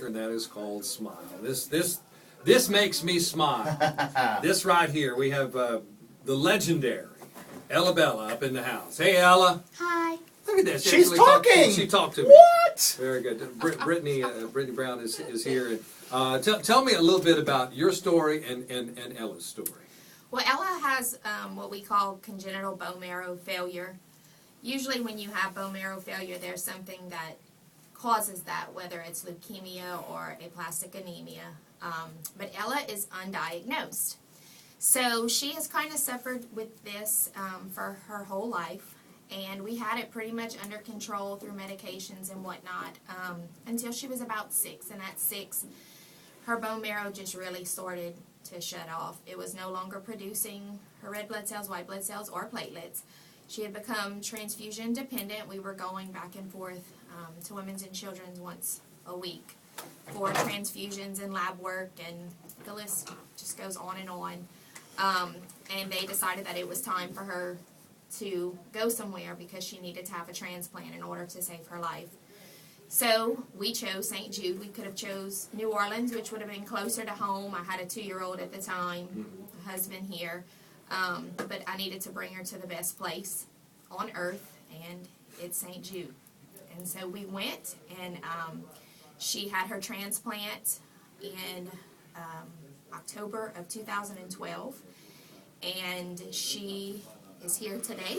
And that is called smile. This makes me smile. This right here, we have the legendary Ella Bella up in the house. Hey, Ella. Hi. Look at that. She's talking. She talked to me. What? Very good. Brittany Brown is here. Tell me a little bit about your story and Ella's story. Well, Ella has what we call congenital bone marrow failure. Usually when you have bone marrow failure, there's something that causes that, whether it's leukemia or aplastic anemia. But Ella is undiagnosed. So she has kind of suffered with this for her whole life. And we had it pretty much under control through medications and whatnot until she was about 6. And at 6, her bone marrow just really started to shut off. It was no longer producing her red blood cells, white blood cells, or platelets. She had become transfusion dependent. We were going back and forth to Women's and Children's once a week for transfusions and lab work, and the list just goes on and on. And they decided that it was time for her to go somewhere because she needed to have a transplant in order to save her life. So we chose St. Jude. We could have chose New Orleans, which would have been closer to home. I had a 2-year-old at the time, a husband here. But I needed to bring her to the best place on earth, and it's St. Jude. And so we went, and she had her transplant in October of 2012, and she is here today,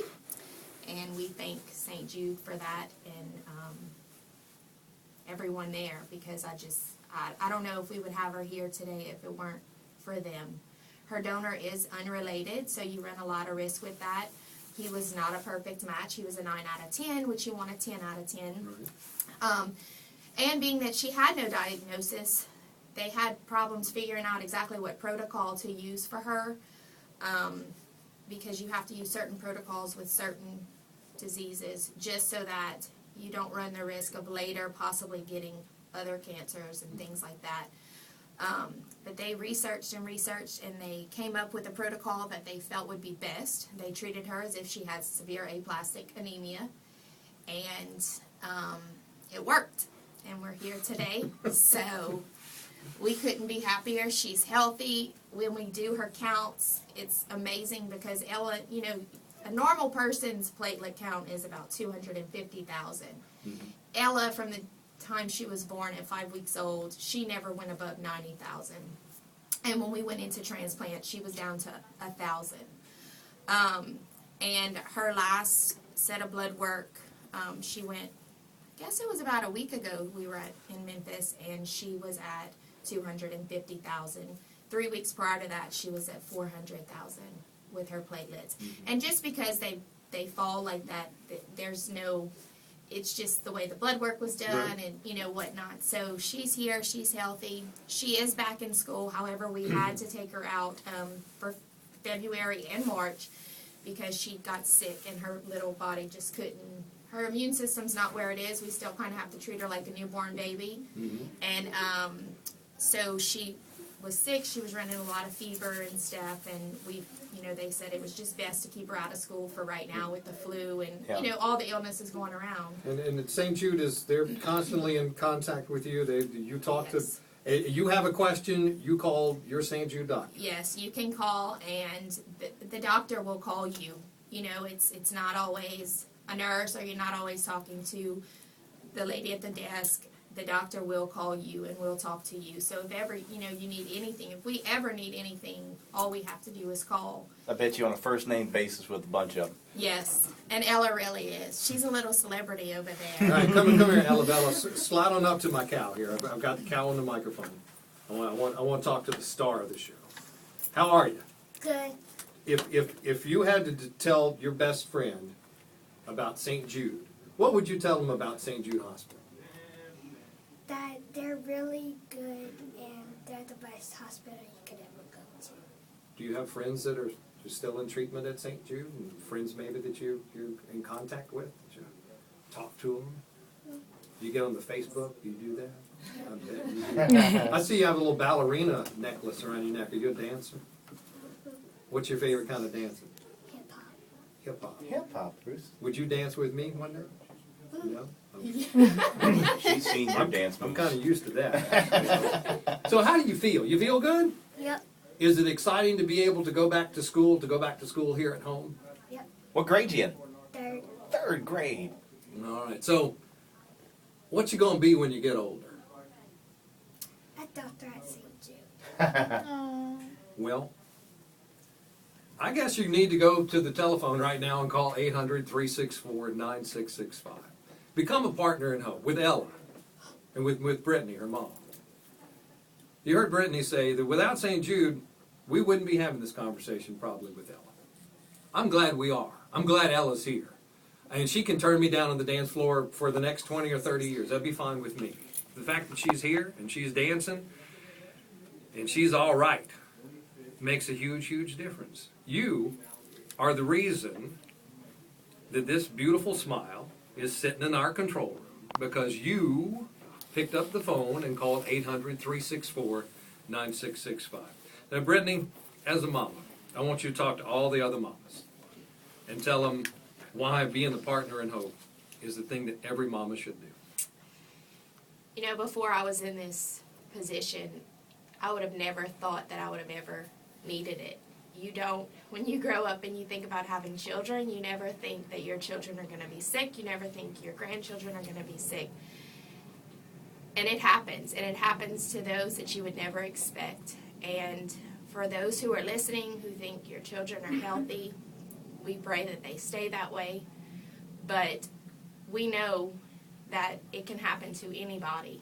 and we thank St. Jude for that and everyone there, because I don't know if we would have her here today if it weren't for them. Her donor is unrelated, so you run a lot of risk with that. He was not a perfect match. He was a 9 out of 10, which you want a 10 out of 10. And being that she had no diagnosis, they had problems figuring out exactly what protocol to use for her, because you have to use certain protocols with certain diseases just so that you don't run the risk of later possibly getting other cancers and things like that. But they researched and researched, and they came up with a protocol that they felt would be best. They treated her as if she had severe aplastic anemia, and it worked. And we're here today, so we couldn't be happier. She's healthy. When we do her counts, it's amazing because Ella, you know, a normal person's platelet count is about 250,000. Ella, from the time she was born at 5 weeks old, she never went above 90,000. And when we went into transplant, she was down to 1,000. And her last set of blood work, she went, I guess it was about a week ago we were in Memphis, and she was at 250,000. 3 weeks prior to that, she was at 400,000 with her platelets. And just because they fall like that, there's no, it's just the way the blood work was done and, you know, whatnot. So she's here, she's healthy. She is back in school. However, we had to take her out for February and March because she got sick and her little body just couldn't, her immune system's not where it is. We still kind of have to treat her like a newborn baby. And so she was sick. She was running a lot of fever and stuff, and we, you know, they said it was just best to keep her out of school for right now with the flu and, you know, all the illnesses going around. And St. Jude they're constantly in contact with you. You talk to, you have a question, you call your St. Jude doctor. Yes, you can call, and the doctor will call you. You know, it's not always a nurse, or you're not always talking to the lady at the desk. The doctor will call you and will talk to you. So if ever, you know, you need anything, if we ever need anything, all we have to do is call. I bet you on a first name basis with a bunch of them. Yes, and Ella really is. She's a little celebrity over there. All right, come here, Ella Bella. Slide on up to my cow here. I've got the cow on the microphone. I want to talk to the star of the show. How are you? Good. If you had to tell your best friend about St. Jude, what would you tell them about St. Jude Hospital? That they're really good and they're the best hospital you could ever go to. Do you have friends that are still in treatment at St. Jude, and friends maybe that you're in contact with? That you talk to them? Do you get on the Facebook? Do you do that? I bet you do. I see you have a little ballerina necklace around your neck. Are you a dancer? What's your favorite kind of dancing? Hip hop. Hip hop. Hip hop, Bruce. Would you dance with me one day? No? She's seen your dance I'm moves. kind of used to that. So how do you feel? You feel good? Yep. Is it exciting to be able to go back to school here at home? Yep. What grade you in? Third. Third grade. All right. So what you gonna be when you get older? A doctor at St. Jude. Well, I guess you need to go to the telephone right now and call 800-364-9665. Become a partner in hope with Ella and with Brittany, her mom. You heard Brittany say that without St. Jude, we wouldn't be having this conversation probably with Ella. I'm glad we are. I'm glad Ella's here. And she can turn me down on the dance floor for the next 20 or 30 years. That'd be fine with me. The fact that she's here and she's dancing and she's all right makes a huge, huge difference. You are the reason that this beautiful smile is sitting in our control room because you picked up the phone and called 800-364-9665. Now, Brittany, as a mama, I want you to talk to all the other mamas and tell them why being a partner in hope is the thing that every mama should do. You know, before I was in this position, I would have never thought that I would have ever needed it. You don't, when you grow up and you think about having children, you never think that your children are going to be sick. You never think your grandchildren are going to be sick. And it happens to those that you would never expect. And for those who are listening who think your children are healthy, we pray that they stay that way. But we know that it can happen to anybody.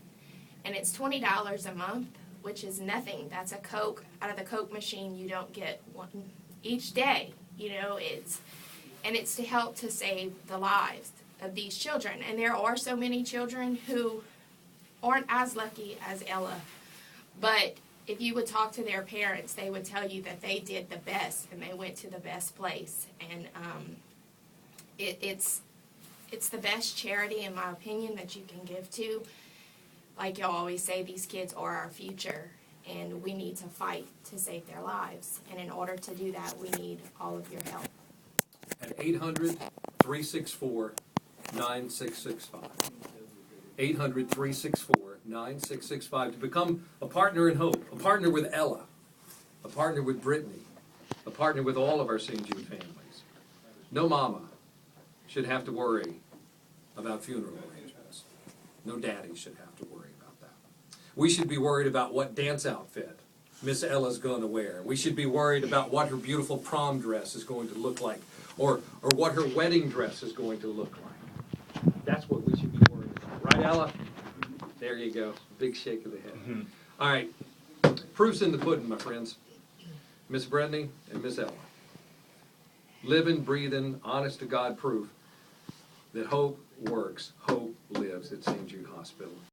And it's $20 a month, which is nothing. That's a Coke out of the Coke machine. You don't get one each day. You know, it's to help to save the lives of these children. And there are so many children who aren't as lucky as Ella. But if you would talk to their parents, they would tell you that they did the best and they went to the best place. And it's the best charity, in my opinion, that you can give to. Like y'all always say, these kids are our future, and we need to fight to save their lives. And in order to do that, we need all of your help. At 800-364-9665. 800-364-9665 to become a partner in hope, a partner with Ella, a partner with Brittany, a partner with all of our St. Jude families. No mama should have to worry about funeral arrangements. No daddy should have to worry about that. We should be worried about what dance outfit Miss Ella's going to wear. We should be worried about what her beautiful prom dress is going to look like, or what her wedding dress is going to look like. That's what we should be worried about. Right, Ella? There you go. Big shake of the head. Mm-hmm. All right. Proof's in the pudding, my friends. Miss Brittany and Miss Ella. Living, breathing, honest to God proof that hope works. Hope lives at St. Jude Hospital.